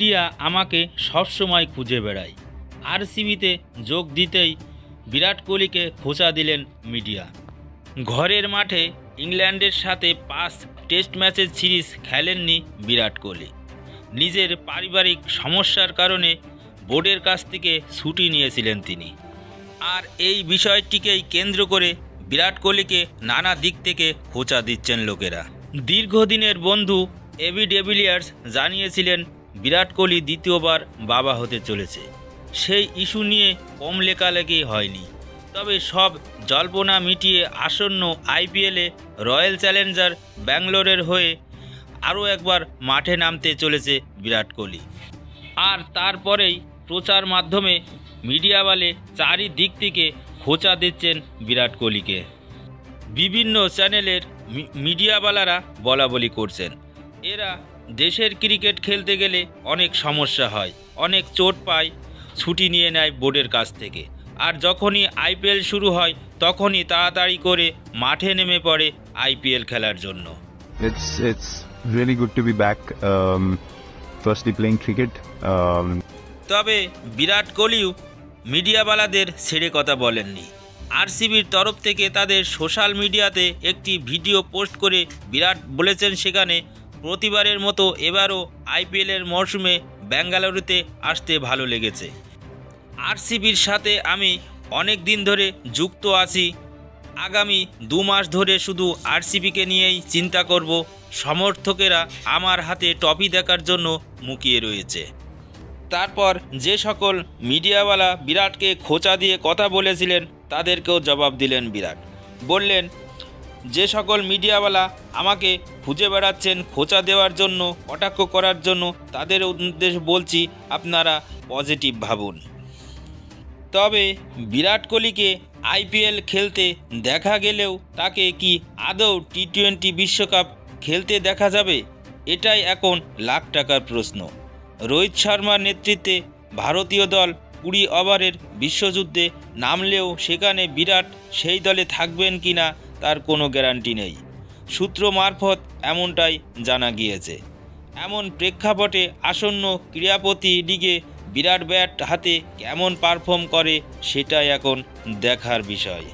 Media আমাকে সবসময় খুঁজে বেড়ায়। আরসিবিতে যোগ দিতেই বিরাট কোহলিকে খোঁচা দিলেন মিডিয়া। ঘরের মাঠে ইংল্যান্ডের সাথে 5 টেস্ট ম্যাচের সিরিজ খেলেননি বিরাট কোহলি। নিজের পারিবারিক সমস্যার কারণে বোর্ডের কাছ থেকে ছুটি নিয়েছিলেন তিনি। আর এই বিষয়টিকেই কেন্দ্র করে বিরাট কোহলিকে নানা দিক থেকে খোঁচা দিচ্ছেন লোকেরা। দীর্ঘদিনের বন্ধু এবি ডিভিলিয়ার্স জানিয়েছিলেন বিরাট কোহলি দ্বিতীয়বার বাবা হতে চলেছে। সেই ইস্যু নিয়ে কম লেখালেখি হয়নি। তবে সব জল্পনা মিটিয়ে আসন্ন আইপিএলে রয়্যাল চ্যালেঞ্জার ব্যাঙ্গালোরের হয়ে আরও একবার মাঠে নামতে চলেছে বিরাট কোহলি। আর তারপরেই প্রচার মাধ্যমে মিডিয়া বলে চারিদিক থেকে খোঁচা দিচ্ছেন বিরাট কোহলিকে। বিভিন্ন চ্যানেলের মিডিয়াওয়ালারা বলাবলি করছেন, এরা দেশের ক্রিকেট খেলতে গেলে অনেক সমস্যা হয়, অনেক চোট পায়, ছুটি নিয়ে নেয় বোর্ডের কাছ থেকে। আর যখনই আইপিএল শুরু হয় তখনই তাড়াতাড়ি করে মাঠে নেমে পড়ে আইপিএল খেলার জন্য। It's really good to be back, firstly playing cricket. তবে বিরাট কোহলিও মিডিয়াওয়ালাদের ছেড়ে কথা বলেননি। আরসিবির তরফ থেকে তাদের সোশ্যাল মিডিয়াতে একটি ভিডিও পোস্ট করে বিরাট বলেছেন সেখানে প্রতিবারের মতো এবারও আইপিএলের মরশুমে বেঙ্গালুরুতে আসতে ভালো লেগেছে। আরসিবির সাথে আমি অনেক দিন ধরে যুক্ত আছি। আগামী 2 মাস ধরে শুধু আরসিবিকে নিয়েই চিন্তা করব। সমর্থকেরা আমার হাতে ট্রফি দেখার জন্য মুখিয়ে রয়েছে। তারপর যে সকল মিডিয়াওয়ালা বিরাটকে খোঁচা দিয়ে কথা বলেছিলেন তাদেরকেও জবাব দিলেন বিরাট। বললেন, যে সকল মিডিয়াওয়ালা আমাকে খুঁজে বেড়াচ্ছেন খোঁচা দেওয়ার জন্য, কটাক্ষ করার জন্য, তাদের উদ্দেশ্যে বলছি আপনারা পজিটিভ ভাবুন। তবে বিরাট কোহলিকে আইপিএল খেলতে দেখা গেলেও তাকে কি আদৌ টি-20 বিশ্বকাপ খেলতে দেখা যাবে? এটাই এখন লাখ টাকার প্রশ্ন। রোহিত শর্মার নেতৃত্বে ভারতীয় দল 20 ওভারের বিশ্বযুদ্ধে নামলেও সেখানে বিরাট সেই দলে থাকবেন কিনা তার কোনো গ্যারান্টি নেই। সূত্র মারফত এমনটাই জানা গিয়েছে। এমন প্রেক্ষাপটে আসন্ন ক্রীড়াপতি লিগে বিরাট ব্যাট হাতে কেমন পারফর্ম করে সেটাই এখন দেখার বিষয়।